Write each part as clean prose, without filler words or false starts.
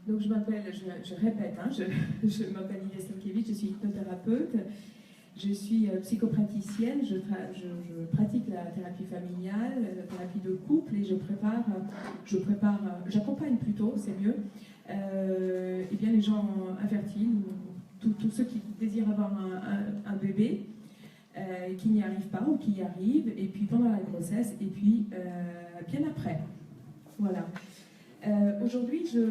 Donc je m'appelle, je répète, hein, je m'appelle Inès Stankiewicz, je suis hypnothérapeute, je suis psychopraticienne, je pratique la thérapie familiale, la thérapie de couple et j'accompagne plutôt, c'est mieux, et bien les gens infertiles, tous ceux qui désirent avoir un bébé, qui n'y arrivent pas ou qui y arrivent, et puis pendant la grossesse, et puis bien après. Voilà. Aujourd'hui, je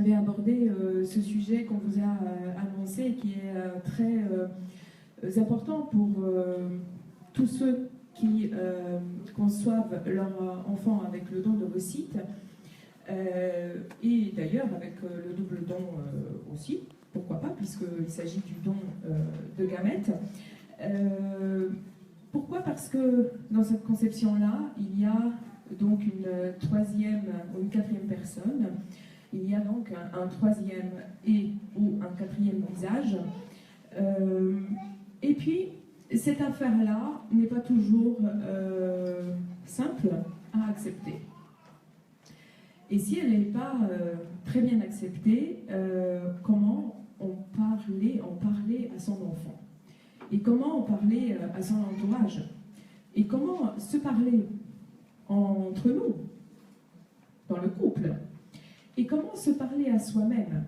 vais aborder ce sujet qu'on vous a annoncé et qui est très important pour tous ceux qui conçoivent leur enfant avec le don d'ovocytes et d'ailleurs avec le double don aussi, pourquoi pas, puisqu'il s'agit du don de gamètes. Pourquoi? Parce que dans cette conception-là, il y a donc une troisième ou une quatrième personne, il y a donc un troisième ou un quatrième visage. Et puis, cette affaire-là n'est pas toujours simple à accepter. Et si elle n'est pas très bien acceptée, comment on parlait à son enfant? Et comment on parlait à son entourage? Et comment se parler entre nous, dans le couple? Et comment se parler à soi-même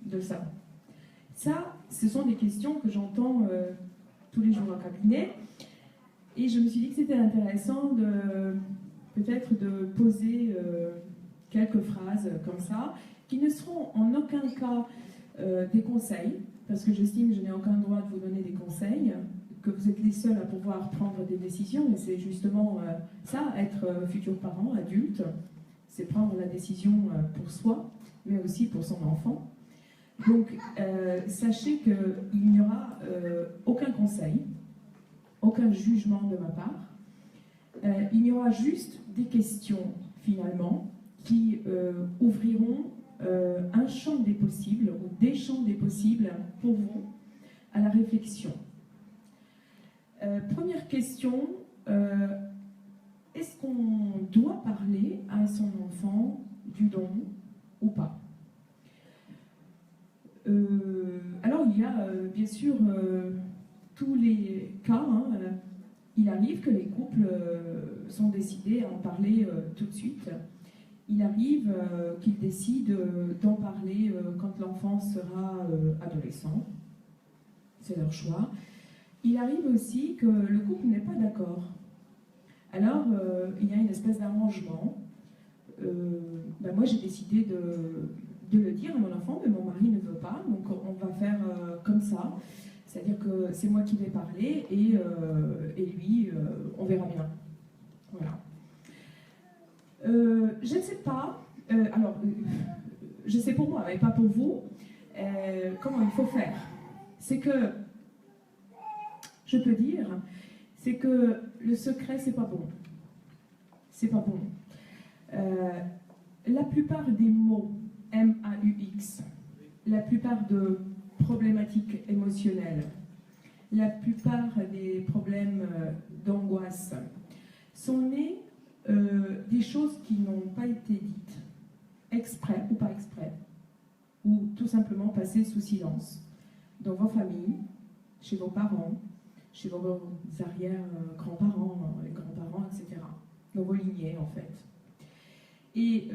de ça? Ça, ce sont des questions que j'entends tous les jours au cabinet. Et je me suis dit que c'était intéressant peut-être de poser quelques phrases comme ça, qui ne seront en aucun cas des conseils, parce que j'estime que je n'ai aucun droit de vous donner des conseils, que vous êtes les seuls à pouvoir prendre des décisions, mais c'est justement ça, être futur parent, adulte, c'est prendre la décision pour soi, mais aussi pour son enfant. Donc, sachez qu'il n'y aura aucun conseil, aucun jugement de ma part. Il y aura juste des questions, finalement, qui ouvriront un champ des possibles, ou des champs des possibles pour vous, à la réflexion. Première question, est-ce qu'on doit parler à son enfant du don ou pas? Alors il y a bien sûr tous les cas, hein, il arrive que les couples sont décidés à en parler tout de suite. Il arrive qu'ils décident d'en parler quand l'enfant sera adolescent, c'est leur choix. Il arrive aussi que le couple n'est pas d'accord. Alors, il y a une espèce d'arrangement. Moi, j'ai décidé de le dire à mon enfant, mais mon mari ne veut pas, donc on va faire comme ça. C'est-à-dire que c'est moi qui vais parler et lui, on verra bien. Voilà. Je ne sais pas, je sais pour moi, mais pas pour vous, comment il faut faire. C'est que, je peux dire, c'est que le secret, c'est pas bon. C'est pas bon. La plupart des mots MAUX, la plupart de problématiques émotionnelles, la plupart des problèmes d'angoisse sont nés des choses qui n'ont pas été dites, exprès ou pas exprès, ou tout simplement passées sous silence, dans vos familles, chez vos parents, chez vos arrière-grands-parents, les grands-parents, etc. Dans vos lignées, en fait. Et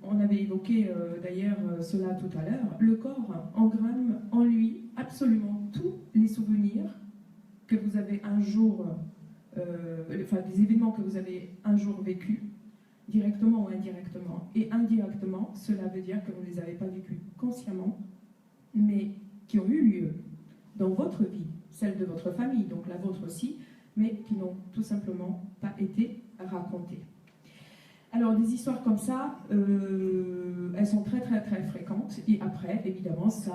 on avait évoqué d'ailleurs cela tout à l'heure, le corps engramme en lui absolument tous les souvenirs que vous avez un jour, des événements que vous avez un jour vécus, directement ou indirectement. Et indirectement, cela veut dire que vous ne les avez pas vécus consciemment, mais qui ont eu lieu dans votre vie, celle de votre famille, donc la vôtre aussi, mais qui n'ont tout simplement pas été racontées. Alors, des histoires comme ça, elles sont très très très fréquentes, et après, évidemment, ça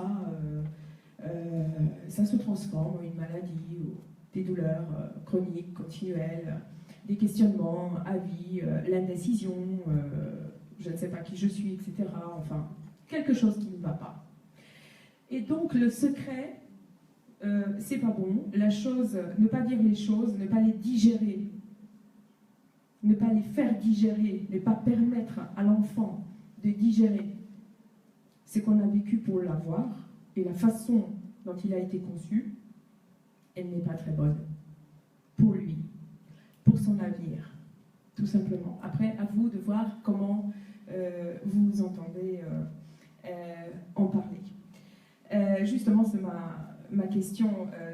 se transforme en une maladie, ou des douleurs chroniques, continuelles, des questionnements à vie, l'indécision, je ne sais pas qui je suis, etc. Enfin, quelque chose qui ne va pas. Et donc, le secret, c'est pas bon. La chose, ne pas dire les choses, ne pas les digérer, ne pas les faire digérer, ne pas permettre à l'enfant de digérer ce qu'on a vécu pour l'avoir, et la façon dont il a été conçu, elle n'est pas très bonne pour lui, pour son avenir, tout simplement. Après, à vous de voir comment vous entendez en parler. Justement, c'est ma question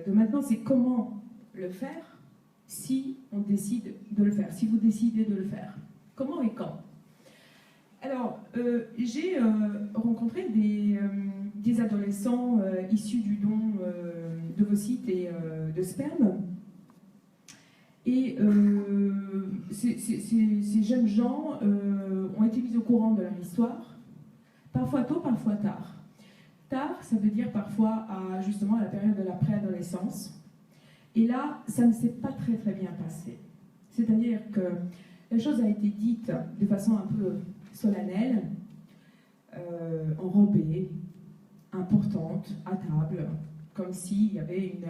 de maintenant, c'est comment le faire si on décide de le faire, si vous décidez de le faire. Comment et quand? Alors, j'ai rencontré des adolescents issus du don d'ovocytes et de sperme. Et ces jeunes gens ont été mis au courant de leur histoire, parfois tôt, parfois tard. Tard, ça veut dire parfois justement à la période de la préadolescence. Et là, ça ne s'est pas très très bien passé. C'est-à-dire que la chose a été dite de façon un peu solennelle, enrobée, importante, à table, comme s'il y avait une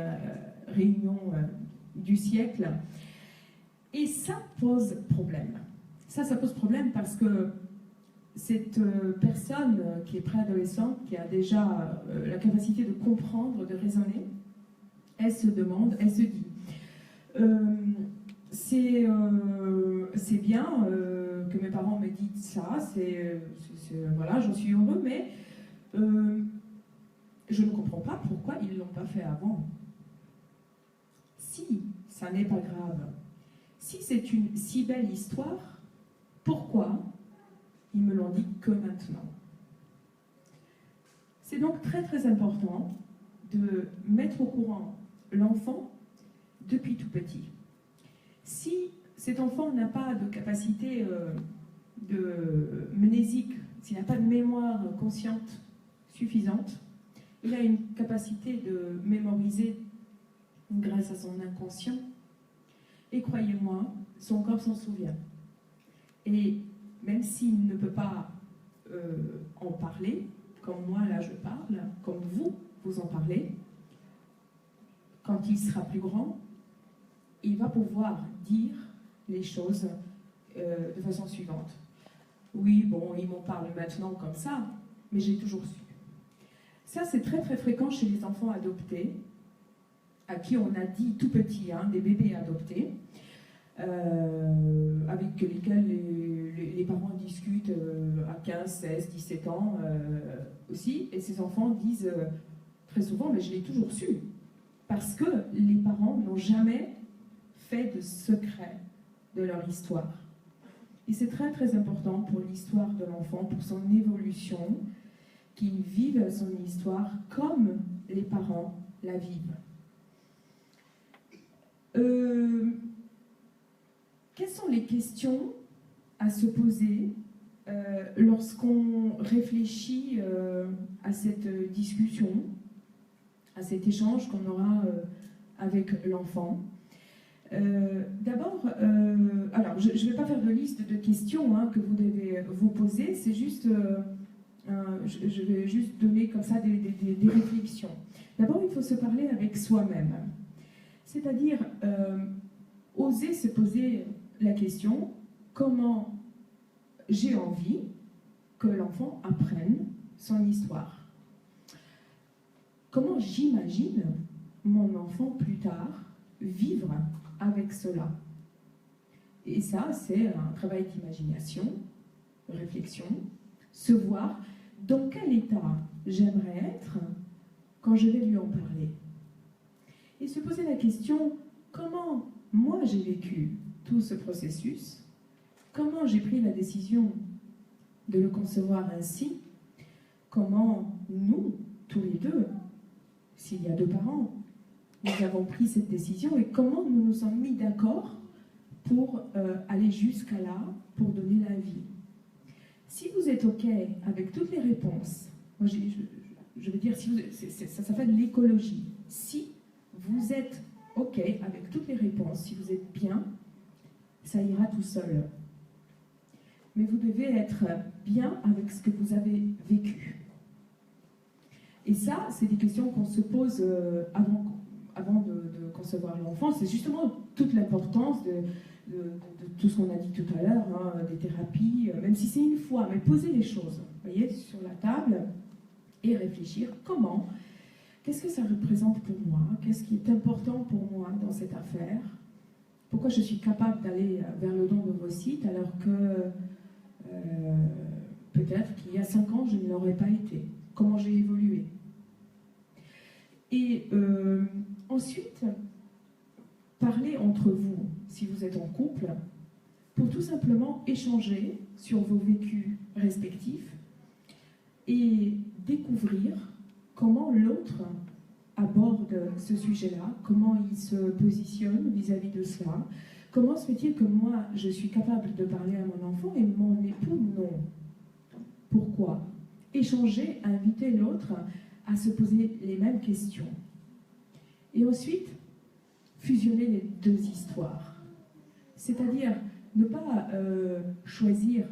réunion du siècle. Et ça pose problème. Ça pose problème parce que cette personne qui est préadolescente, qui a déjà la capacité de comprendre, de raisonner, elle se demande, elle se dit c'est bien que mes parents me disent ça, voilà, j'en suis heureux, mais je ne comprends pas pourquoi ils ne l'ont pas fait avant. Si ça n'est pas grave, si c'est une si belle histoire, pourquoi ils me l'ont dit que maintenant? C'est donc très très important de mettre au courant l'enfant depuis tout petit. Si cet enfant n'a pas de capacité de mnésique, s'il n'a pas de mémoire consciente suffisante, il a une capacité de mémoriser grâce à son inconscient, et croyez-moi, son corps s'en souvient. Et même s'il ne peut pas en parler, comme moi là je parle, comme vous en parlez, quand il sera plus grand, il va pouvoir dire les choses de façon suivante. Oui, bon, ils m'en parlent maintenant comme ça, mais j'ai toujours su. Ça, c'est très très fréquent chez les enfants adoptés, à qui on a dit tout petit, hein, des bébés adoptés, avec lesquels les parents discutent à 15, 16, 17 ans aussi, et ces enfants disent très souvent, mais je l'ai toujours su, parce que les parents n'ont jamais fait de secret de leur histoire. Et c'est très très important pour l'histoire de l'enfant, pour son évolution, qu'il vive son histoire comme les parents la vivent. Quelles sont les questions à se poser lorsqu'on réfléchit à cette discussion, à cet échange qu'on aura avec l'enfant? D'abord, alors je ne vais pas faire de liste de questions hein, que vous devez vous poser, c'est juste, je vais juste donner comme ça des réflexions. D'abord, il faut se parler avec soi-même, c'est-à-dire oser se poser la question comment j'ai envie que l'enfant apprenne son histoire. Comment j'imagine mon enfant plus tard vivre avec cela. Et ça, c'est un travail d'imagination, de réflexion, se voir dans quel état j'aimerais être quand je vais lui en parler. Et se poser la question, comment moi j'ai vécu tout ce processus, comment j'ai pris la décision de le concevoir ainsi, comment nous, tous les deux, s'il y a deux parents, nous avons pris cette décision et comment nous nous sommes mis d'accord pour aller jusqu'à là, pour donner la vie. Si vous êtes OK avec toutes les réponses, moi je veux dire, si vous, ça s'appelle l'écologie. Si vous êtes OK avec toutes les réponses, si vous êtes bien, ça ira tout seul. Mais vous devez être bien avec ce que vous avez vécu. Et ça, c'est des questions qu'on se pose avant de concevoir l'enfant. C'est justement toute l'importance tout ce qu'on a dit tout à l'heure, hein, des thérapies, même si c'est une fois, mais poser les choses, vous voyez, sur la table et réfléchir comment, qu'est-ce que ça représente pour moi, qu'est-ce qui est important pour moi dans cette affaire, pourquoi je suis capable d'aller vers le don d'ovocytes alors que peut-être qu'il y a 5 ans je ne l'aurais pas été, comment j'ai évolué. Et ensuite, parler entre vous, si vous êtes en couple, pour tout simplement échanger sur vos vécus respectifs et découvrir comment l'autre aborde ce sujet-là, comment il se positionne vis-à-vis de cela, comment se fait-il que moi, je suis capable de parler à mon enfant et mon époux, non. Pourquoi? Échanger, inviter l'autre à se poser les mêmes questions. Et ensuite, fusionner les deux histoires. C'est-à-dire ne pas choisir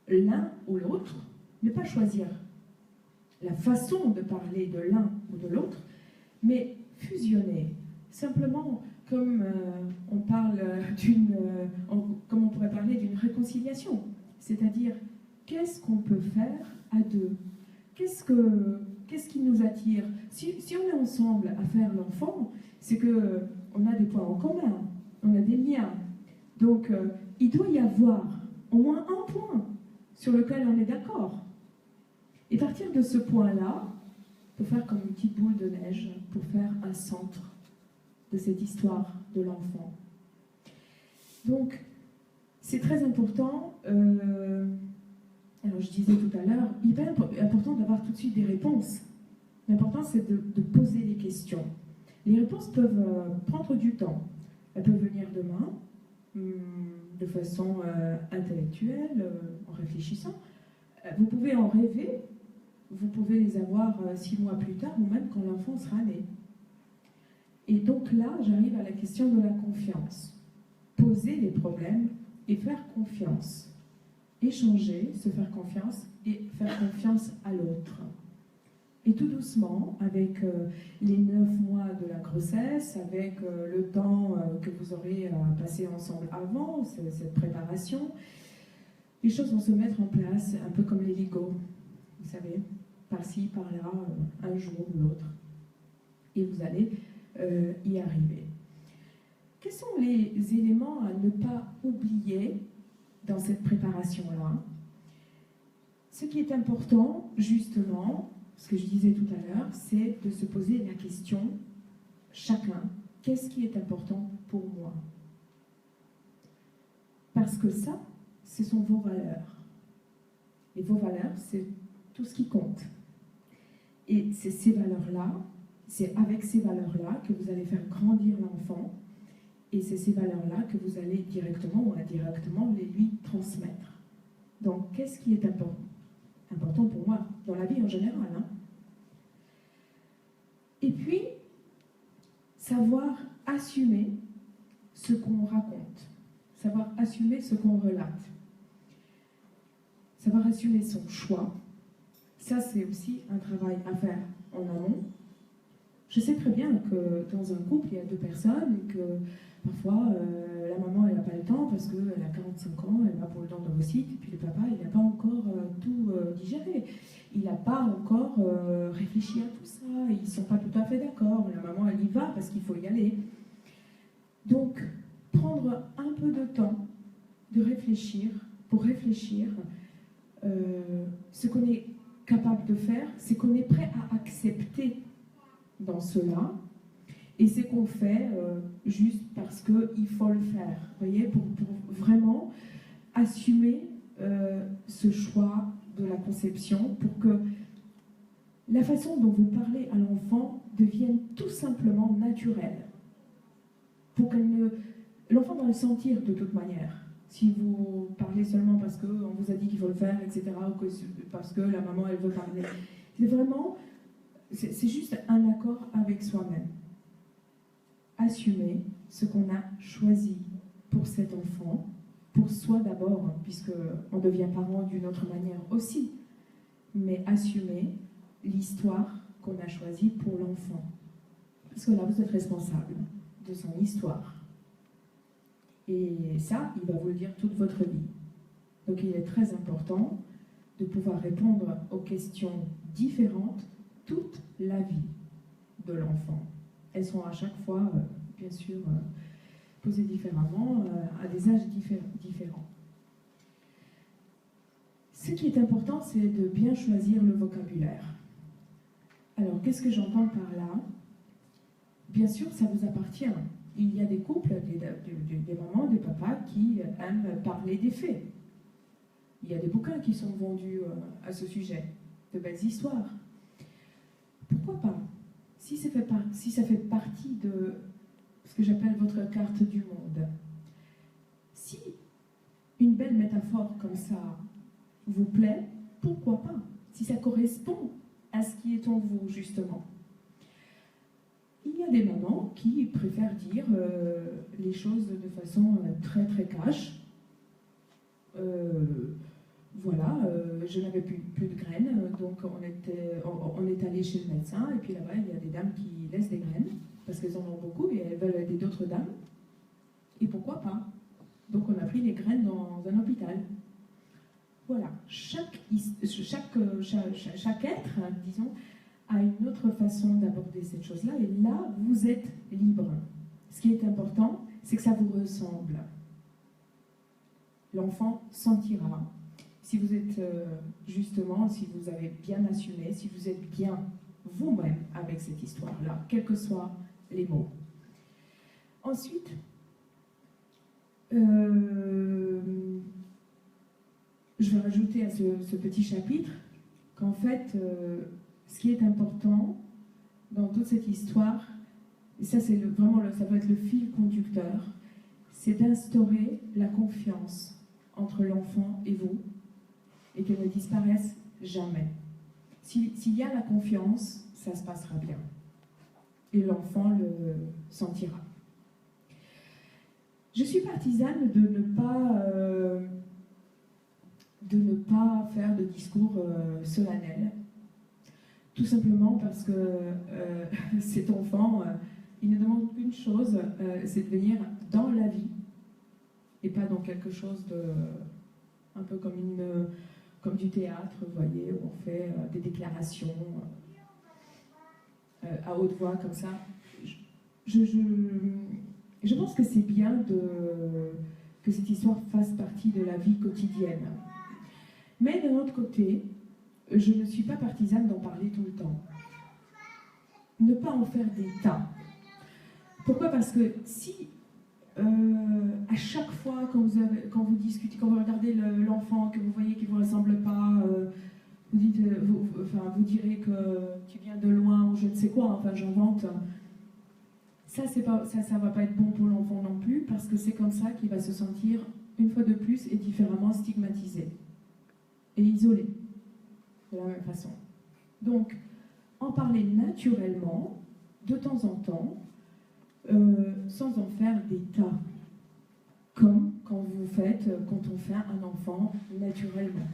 l'un ou l'autre, ne pas choisir la façon de parler de l'un ou de l'autre, mais fusionner. Simplement comme on parle comme on pourrait parler d'une réconciliation. C'est-à-dire, qu'est-ce qu'on peut faire à deux? Qu'est-ce qui nous attire? Si on est ensemble à faire l'enfant, c'est qu'on a des points en commun, on a des liens. Donc, il doit y avoir au moins un point sur lequel on est d'accord. Et partir de ce point-là, pour faire comme une petite boule de neige, pour faire un centre de cette histoire de l'enfant. Donc, c'est très important, alors je disais tout à l'heure, hyper important d'avoir tout de suite des réponses. L'important, c'est de poser les questions. Les réponses peuvent prendre du temps. Elles peuvent venir demain, de façon intellectuelle, en réfléchissant. Vous pouvez en rêver, vous pouvez les avoir 6 mois plus tard, ou même quand l'enfant sera né. Et donc là, j'arrive à la question de la confiance. Poser les problèmes et faire confiance. Échanger, se faire confiance et faire confiance à l'autre. Et tout doucement, avec les 9 mois de la grossesse, avec le temps que vous aurez passé ensemble avant, cette préparation, les choses vont se mettre en place, un peu comme les Lego, vous savez, par-ci, par-là, un jour ou l'autre. Et vous allez y arriver. Quels sont les éléments à ne pas oublier dans cette préparation-là? Ce qui est important, justement, ce que je disais tout à l'heure, c'est de se poser la question, chacun, qu'est-ce qui est important pour moi? Parce que ça, ce sont vos valeurs. Et vos valeurs, c'est tout ce qui compte. Et c'est ces valeurs-là, c'est avec ces valeurs-là que vous allez faire grandir l'enfant, et c'est ces valeurs-là que vous allez directement ou indirectement les lui transmettre. Donc, qu'est-ce qui est important pour moi, dans la vie en général, hein? Et puis, savoir assumer ce qu'on raconte, savoir assumer ce qu'on relate, savoir assumer son choix. Ça, c'est aussi un travail à faire en amont. Je sais très bien que dans un couple, il y a 2 personnes et que parfois, la maman, elle n'a pas le temps parce qu'elle a 45 ans, elle va pour le don d'ovocytes, et puis le papa, il n'a pas encore tout digéré. Il n'a pas encore réfléchi à tout ça, ils ne sont pas tout à fait d'accord. La maman, elle y va parce qu'il faut y aller. Donc, prendre un peu de temps de réfléchir, pour réfléchir ce qu'on est capable de faire, c'est qu'on est prêt à accepter dans cela, et c'est qu'on fait juste parce qu'il faut le faire, vous voyez, pour vraiment assumer ce choix de la conception, pour que la façon dont vous parlez à l'enfant devienne tout simplement naturelle, pour que l'enfant va le sentir de toute manière. Si vous parlez seulement parce qu'on vous a dit qu'il faut le faire, etc., ou parce que la maman, elle veut parler, c'est vraiment... C'est juste un accord avec soi-même. Assumer ce qu'on a choisi pour cet enfant, pour soi d'abord, puisqu'on devient parent d'une autre manière aussi, mais assumer l'histoire qu'on a choisie pour l'enfant. Parce que là, vous êtes responsable de son histoire. Et ça, il va vous le dire toute votre vie. Donc il est très important de pouvoir répondre aux questions différentes toute la vie de l'enfant. Elles sont à chaque fois, bien sûr, posées différemment, à des âges différents. Ce qui est important, c'est de bien choisir le vocabulaire. Alors, qu'est-ce que j'entends par là? Bien sûr, ça vous appartient. Il y a des couples, des mamans, des papas qui aiment parler des faits. Il y a des bouquins qui sont vendus à ce sujet, de belles histoires. Pourquoi pas? Si ça fait partie de ce que j'appelle votre carte du monde, si une belle métaphore comme ça vous plaît, pourquoi pas? Si ça correspond à ce qui est en vous, justement. Il y a des mamans qui préfèrent dire les choses de façon très très cash. Voilà, je n'avais plus de graines, donc on est allé chez le médecin, et puis là-bas, il y a des dames qui laissent des graines, parce qu'elles en ont beaucoup, et elles veulent aider d'autres dames. Et pourquoi pas? Donc on a pris les graines dans un hôpital. Voilà, chaque être, disons, a une autre façon d'aborder cette chose-là, et là, vous êtes libre. Ce qui est important, c'est que ça vous ressemble. L'enfant sentira. Si vous êtes, justement, si vous avez bien assumé, si vous êtes bien vous-même avec cette histoire-là, quels que soient les mots. Ensuite, je vais rajouter à ce petit chapitre qu'en fait, ce qui est important dans toute cette histoire, et ça c'est vraiment, ça doit être le fil conducteur, c'est d'instaurer la confiance entre l'enfant et vous, et qu'elle ne disparaisse jamais. S'il y a la confiance, ça se passera bien. Et l'enfant le sentira. Je suis partisane de ne pas faire de discours solennels, tout simplement parce que cet enfant, il ne demande qu'une chose, c'est de venir dans la vie, et pas dans quelque chose de un peu comme du théâtre, vous voyez, où on fait des déclarations à haute voix comme ça. Je pense que c'est bien que cette histoire fasse partie de la vie quotidienne. Mais d'un autre côté, je ne suis pas partisane d'en parler tout le temps. Ne pas en faire des tas. Pourquoi? Parce que si à chaque fois quand vous discutez, quand vous regardez l'enfant, que vous voyez qu'il ne vous ressemble pas, vous direz que tu viens de loin ou je ne sais quoi, enfin j'invente. Ça va pas être bon pour l'enfant non plus, parce que c'est comme ça qu'il va se sentir une fois de plus et différemment stigmatisé et isolé de la même façon. Donc, en parler naturellement, de temps en temps, sans en faire des tas, comme quand on fait un enfant naturellement.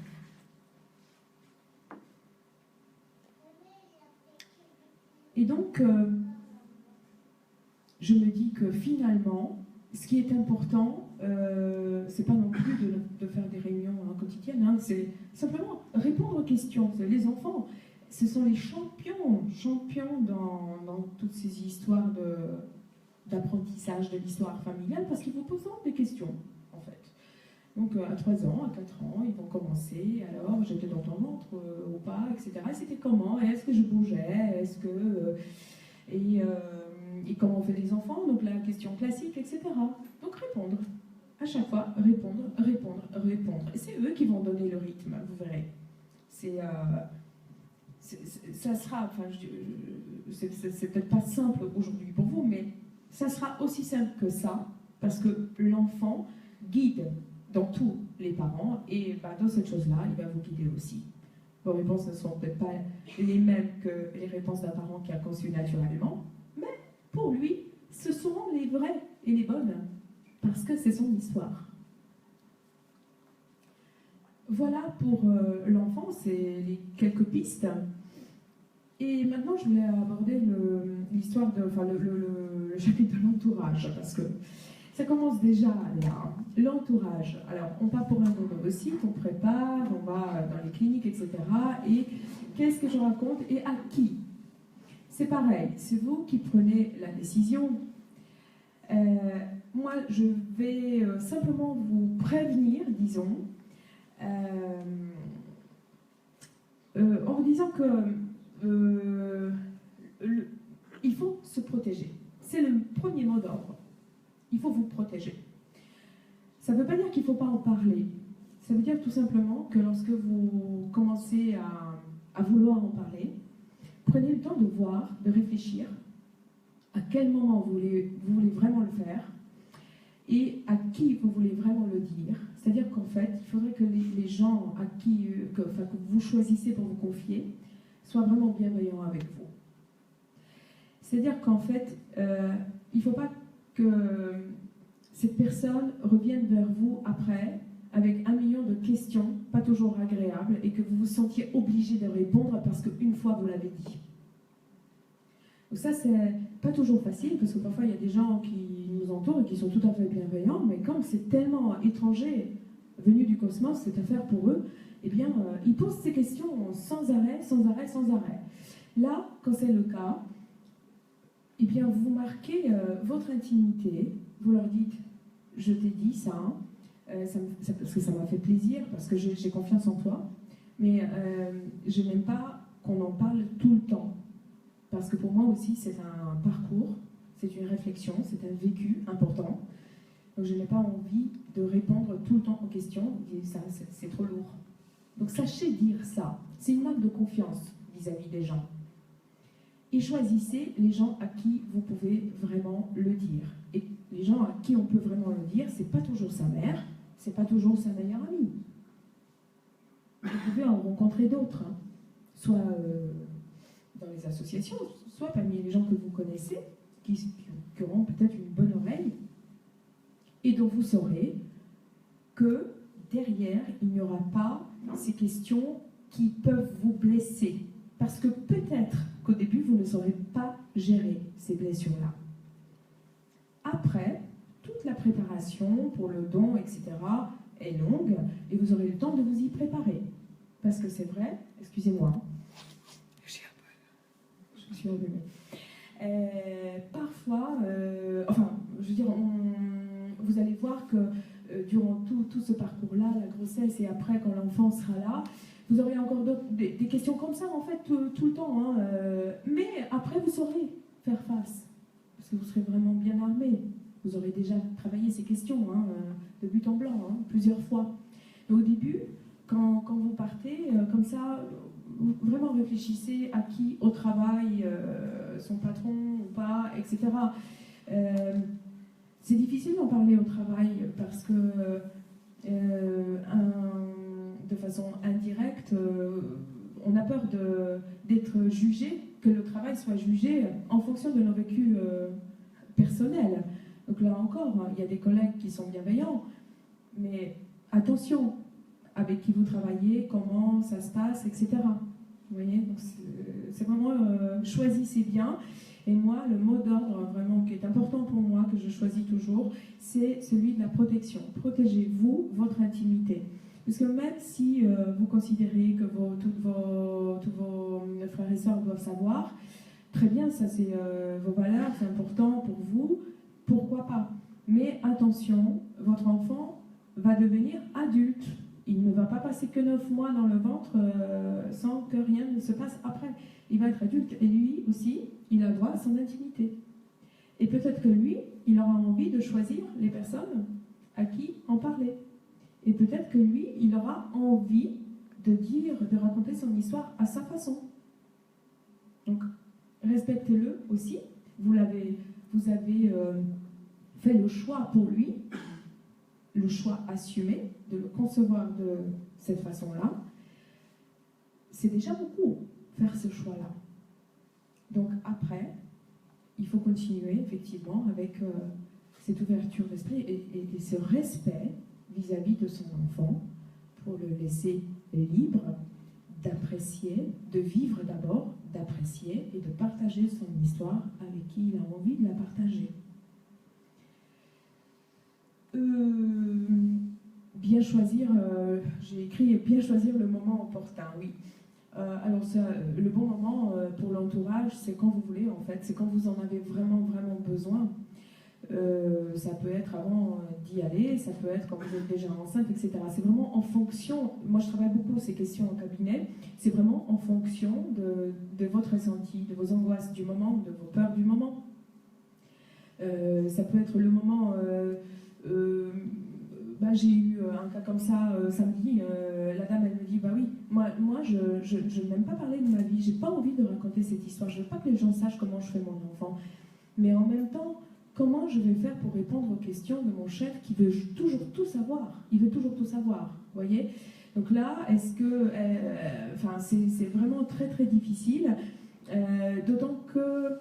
Et donc, je me dis que finalement, ce qui est important, c'est pas non plus de faire des réunions quotidiennes, hein, c'est simplement répondre aux questions. Les enfants, ce sont les champions dans toutes ces histoires d'apprentissage de l'histoire familiale, parce qu'ils vous posent des questions, en fait. Donc à 3 ans, à 4 ans, ils vont commencer, alors j'étais dans ton ventre ou pas, etc. C'était comment? Est-ce que je bougeais? Est-ce que... et comment on fait les enfants? Donc la question classique, etc. Donc répondre. À chaque fois, répondre. Et c'est eux qui vont donner le rythme, vous verrez. Ça sera, enfin, c'est peut-être pas simple aujourd'hui pour vous, mais ça sera aussi simple que ça, parce que l'enfant guide dans tous les parents, et dans cette chose-là, il va vous guider aussi. Vos réponses ne sont peut-être pas les mêmes que les réponses d'un parent qui a conçu naturellement, mais pour lui, ce seront les vraies et les bonnes, parce que c'est son histoire. Voilà pour l'enfant, c'est les quelques pistes. Et maintenant, je voulais aborder l'histoire, le chapitre de l'entourage, parce que ça commence déjà là. L'entourage. Alors, on part pour un site, on prépare, on va dans les cliniques, etc. Et qu'est-ce que je raconte et à qui? C'est pareil, c'est vous qui prenez la décision. Moi, je vais simplement vous prévenir, disons, en vous disant que il faut se protéger. C'est le premier mot d'ordre. Il faut vous protéger. Ça ne veut pas dire qu'il ne faut pas en parler. Ça veut dire tout simplement que lorsque vous commencez à vouloir en parler, prenez le temps de voir, de réfléchir à quel moment vous voulez vraiment le faire et à qui vous voulez vraiment le dire. C'est-à-dire qu'en fait, il faudrait que les gens à qui que vous choisissez pour vous confier soient vraiment bienveillants avec vous. C'est-à-dire qu'en fait, il ne faut pas que cette personne revienne vers vous après avec 1 million de questions, pas toujours agréables, et que vous vous sentiez obligé de répondre parce qu'une fois vous l'avez dit. Donc ça, c'est pas toujours facile, parce que parfois il y a des gens qui nous entourent et qui sont tout à fait bienveillants, mais comme c'est tellement étranger, venu du cosmos, cette affaire pour eux, eh bien, ils posent ces questions sans arrêt, sans arrêt, sans arrêt. Là, quand c'est le cas, eh bien, vous marquez votre intimité, vous leur dites « je t'ai dit ça, parce que ça m'a fait plaisir, parce que j'ai confiance en toi, mais je n'aime pas qu'on en parle tout le temps. Parce que pour moi aussi, c'est un parcours, c'est une réflexion, c'est un vécu important. Donc je n'ai pas envie de répondre tout le temps aux questions, et ça, c'est trop lourd. Donc sachez dire ça. C'est une marque de confiance vis-à-vis des gens. Et choisissez les gens à qui vous pouvez vraiment le dire. Et les gens à qui on peut vraiment le dire, c'est pas toujours sa mère, c'est pas toujours sa meilleure amie. Vous pouvez en rencontrer d'autres, hein. Soit dans les associations, soit parmi les gens que vous connaissez, qui auront peut-être une bonne oreille, et dont vous saurez que derrière, il n'y aura pas ces questions qui peuvent vous blesser. Parce que peut-être qu'au début, vous ne saurez pas gérer ces blessures-là. Après, toute la préparation pour le don, etc., est longue, et vous aurez le temps de vous y préparer. Parce que c'est vrai, excusez-moi, je suis enrhumée. Parfois, je veux dire, vous allez voir que durant tout ce parcours-là, la grossesse et après quand l'enfant sera là, vous aurez encore des questions comme ça en fait tout le temps. Hein, mais après, vous saurez faire face parce que vous serez vraiment bien armé. Vous aurez déjà travaillé ces questions hein, de but en blanc plusieurs fois. Et au début, quand vous partez comme ça, vraiment réfléchissez à qui au travail, son patron ou pas, etc. C'est difficile d'en parler au travail parce que de façon indirecte, on a peur d'être jugé, que le travail soit jugé en fonction de nos vécus personnels. Donc là encore, il y a des collègues qui sont bienveillants, mais attention avec qui vous travaillez, comment ça se passe, etc. Vous voyez, donc c'est vraiment choisissez bien. Et moi, le mot d'ordre vraiment qui est important pour moi, que je choisis toujours, c'est celui de la protection. Protégez-vous, votre intimité. Parce que même si vous considérez que tous vos frères et sœurs doivent savoir, très bien, ça c'est vos valeurs, c'est important pour vous, pourquoi pas. Mais attention, votre enfant va devenir adulte. Il ne va pas passer que 9 mois dans le ventre sans que rien ne se passe après. Il va être adulte et lui aussi, il a droit à son intimité. Et peut-être que lui, il aura envie de choisir les personnes à qui en parler. Et peut-être que lui, il aura envie de raconter son histoire à sa façon. Donc, respectez-le aussi. Vous avez fait le choix pour lui, le choix assumé de le concevoir de cette façon-là. C'est déjà beaucoup, faire ce choix-là. Donc après, il faut continuer effectivement avec cette ouverture d'esprit et ce respect vis-à-vis de son enfant pour le laisser libre d'apprécier, de vivre d'abord, d'apprécier et de partager son histoire avec qui il a envie de la partager. Bien choisir, j'ai écrit bien choisir le moment opportun, oui. Alors ça, le bon moment pour l'entourage, c'est quand vous voulez en fait, c'est quand vous en avez vraiment, vraiment besoin. Ça peut être avant d'y aller, ça peut être quand vous êtes déjà enceinte, etc. C'est vraiment en fonction, moi je travaille beaucoup ces questions en cabinet, c'est vraiment en fonction de votre ressenti, de vos angoisses du moment, de vos peurs du moment. Ça peut être le moment, j'ai eu un cas comme ça samedi, la dame elle me dit, bah oui, moi je n'aime pas parler de ma vie, j'ai pas envie de raconter cette histoire, je veux pas que les gens sachent comment je fais mon enfant, mais en même temps, comment je vais faire pour répondre aux questions de mon chef qui veut toujours tout savoir? Il veut toujours tout savoir, vous voyez? Donc là, est-ce que... c'est vraiment très très difficile, d'autant que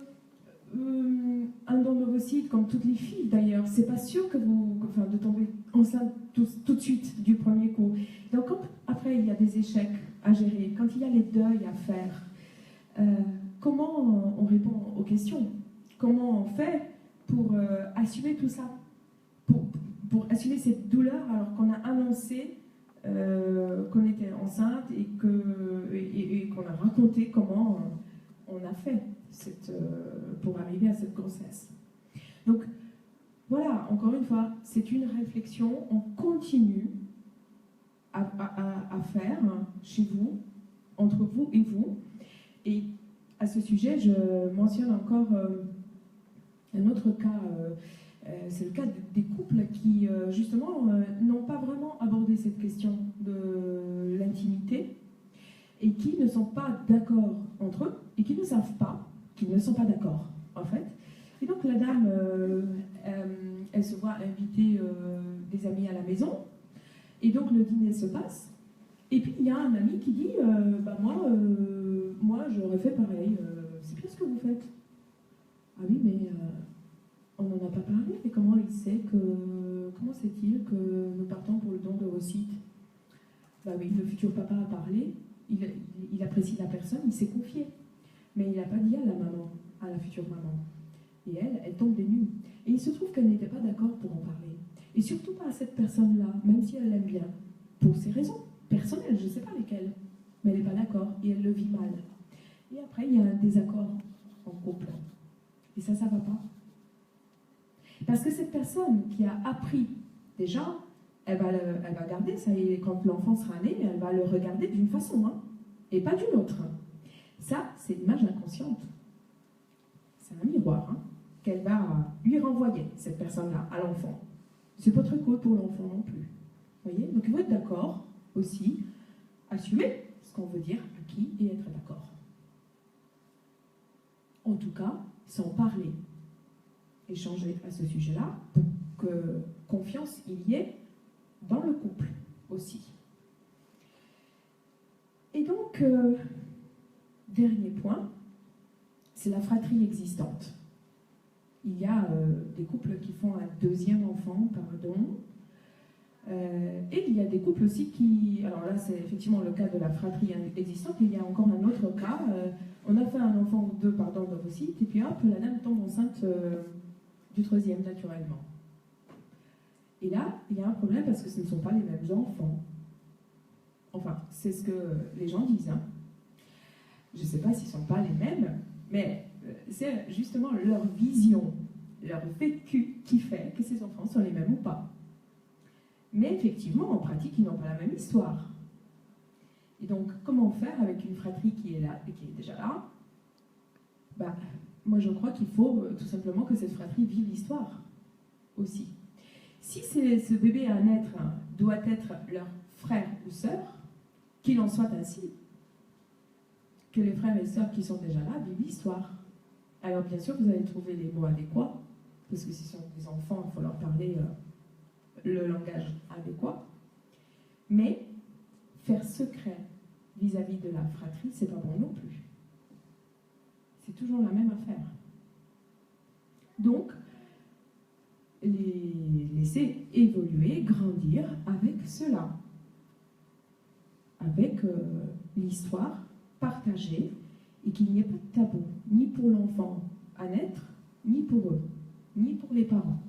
un don d'ovocytes, comme toutes les filles d'ailleurs, c'est pas sûr que de tomber enceinte tout de suite du premier coup. Donc quand après il y a des échecs à gérer, quand il y a les deuils à faire, comment on répond aux questions? Comment on fait pour assumer tout ça, pour assumer cette douleur alors qu'on a annoncé qu'on était enceinte et qu'on a raconté comment on a fait pour arriver à cette grossesse. Donc voilà, encore une fois, c'est une réflexion, on continue à faire chez vous, entre vous et vous. Et à ce sujet, je mentionne encore un autre cas, c'est le cas des couples qui, justement, n'ont pas vraiment abordé cette question de l'intimité et qui ne sont pas d'accord entre eux et qui ne savent pas qu'ils ne sont pas d'accord, en fait. Et donc, la dame, elle se voit inviter des amis à la maison et donc le dîner se passe. Et puis, il y a un ami qui dit moi, j'aurais fait pareil, c'est bien ce que vous faites. Ah oui, mais on n'en a pas parlé, mais comment sait-il que nous partons pour le don d'ovocytes? Bah oui, le futur papa a parlé, il apprécie la personne, il s'est confié. Mais il n'a pas dit à la maman, à la future maman. Et elle tombe des nues. Et il se trouve qu'elle n'était pas d'accord pour en parler. Et surtout pas à cette personne-là, même si elle l'aime bien. Pour ses raisons personnelles, je ne sais pas lesquelles. Mais elle n'est pas d'accord et elle le vit mal. Et après, il y a un désaccord en couple. Et ça ne va pas. Parce que cette personne qui a appris, déjà, elle va garder ça. Et quand l'enfant sera né, elle va le regarder d'une façon, et pas d'une autre. Ça, c'est l'image inconsciente. C'est un miroir qu'elle va lui renvoyer, cette personne-là, à l'enfant. C'est pas très cool pour l'enfant non plus. Vous voyez? Donc il faut être d'accord aussi, assumer ce qu'on veut dire à qui et être d'accord. En tout cas, sans parler. Échanger à ce sujet-là pour que confiance il y ait dans le couple aussi. Et donc, dernier point, c'est la fratrie existante. Il y a des couples qui font un deuxième enfant, et il y a des couples aussi qui... Alors là, c'est effectivement le cas de la fratrie existante, mais il y a encore un autre cas. On a fait un enfant ou deux, d'ovocytes, et puis hop, la dame tombe enceinte du troisième, naturellement. Et là, il y a un problème parce que ce ne sont pas les mêmes enfants. Enfin, c'est ce que les gens disent. Je ne sais pas s'ils ne sont pas les mêmes, mais c'est justement leur vision, leur vécu qui fait que ces enfants sont les mêmes ou pas. Mais effectivement, en pratique, ils n'ont pas la même histoire. Et donc, comment faire avec une fratrie qui est là et qui est déjà là? Moi, je crois qu'il faut tout simplement que cette fratrie vive l'histoire aussi. Si ce bébé à naître doit être leur frère ou sœur, qu'il en soit ainsi. Que les frères et sœurs qui sont déjà là vivent l'histoire. Alors bien sûr, vous allez trouver les mots adéquats, parce que si ce sont des enfants, il faut leur parler le langage adéquat. Mais faire secret vis-à-vis de la fratrie, c'est pas bon non plus. C'est toujours la même affaire. Donc, les laisser évoluer, grandir avec cela. Avec l'histoire partagée et qu'il n'y ait pas de tabou, ni pour l'enfant à naître, ni pour eux, ni pour les parents.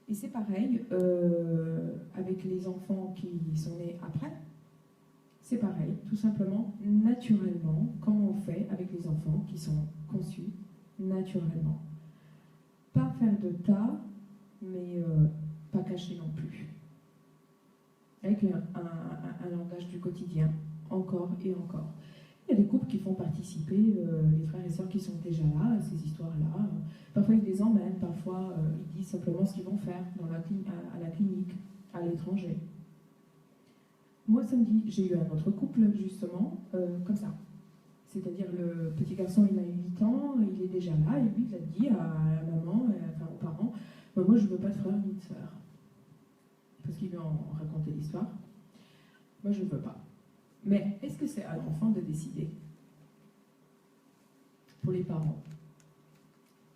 Et c'est pareil avec les enfants qui sont nés après. C'est pareil, tout simplement, naturellement, comme on fait avec les enfants qui sont conçus naturellement. Pas faire de tas, mais pas cacher non plus. Avec un langage du quotidien, encore et encore. Il y a des couples qui font participer les frères et sœurs qui sont déjà là, à ces histoires-là. Parfois, ils les emmènent, parfois, ils disent simplement ce qu'ils vont faire à la clinique, à l'étranger. Moi, samedi, j'ai eu un autre couple, justement, comme ça. C'est-à-dire, le petit garçon, il a 8 ans, il est déjà là, et lui, il a dit à la maman, enfin aux parents, moi, je ne veux pas de frère ni de sœur. Parce qu'ils lui ont raconté l'histoire. Moi, je ne veux pas. Mais est-ce que c'est à l'enfant de décider? Pour les parents.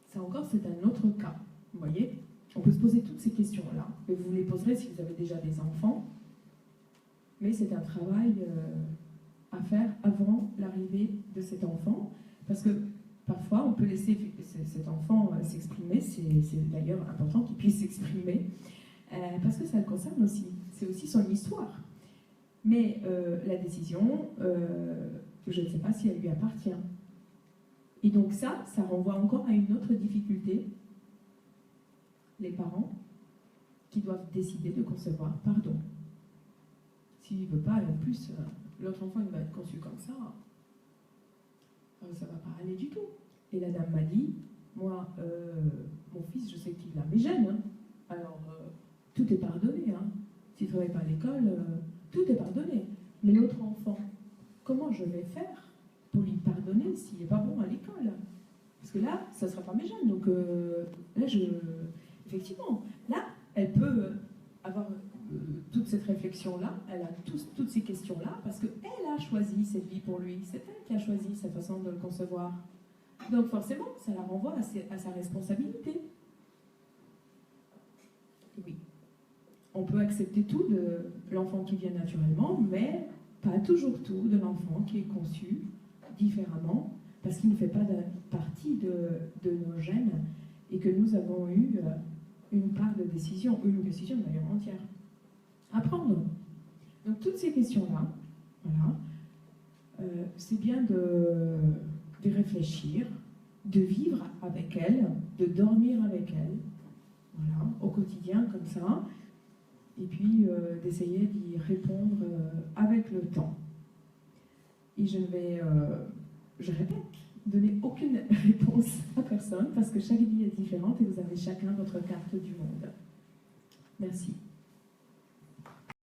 Ça encore, c'est un autre cas. Vous voyez? On peut se poser toutes ces questions-là. Et vous les poserez si vous avez déjà des enfants. Mais c'est un travail à faire avant l'arrivée de cet enfant. Parce que parfois, on peut laisser cet enfant s'exprimer. C'est d'ailleurs important qu'il puisse s'exprimer. Parce que ça le concerne aussi. C'est aussi son histoire. Mais la décision, je ne sais pas si elle lui appartient. Et donc ça renvoie encore à une autre difficulté. Les parents qui doivent décider de concevoir pardon. S'il ne veut pas, et en plus, l'autre enfant il va être conçu comme ça ne va pas aller du tout. Et la dame m'a dit, moi, mon fils, je sais qu'il a mes gènes, hein. Alors, tout est pardonné. Hein. S'il ne travaille pas à l'école, tout est pardonné. Mais l'autre enfant, comment je vais faire pour lui pardonner s'il n'est pas bon à l'école? Parce que là, ça ne sera pas mes gènes. Donc là, effectivement, là, elle peut avoir toute cette réflexion-là, elle a toutes ces questions-là, parce qu'elle a choisi cette vie pour lui. C'est elle qui a choisi sa façon de le concevoir. Donc forcément, ça la renvoie à sa responsabilité. Oui. On peut accepter tout de l'enfant qui vient naturellement, mais pas toujours tout de l'enfant qui est conçu différemment, parce qu'il ne fait pas partie de nos gènes et que nous avons eu une part de décision, une décision d'ailleurs entière, à prendre. Donc toutes ces questions-là, voilà, c'est bien de réfléchir, de vivre avec elles, de dormir avec elles, voilà, au quotidien comme ça, et puis d'essayer d'y répondre avec le temps. Et je répète, donner aucune réponse à personne, parce que chaque vie est différente et vous avez chacun votre carte du monde. Merci.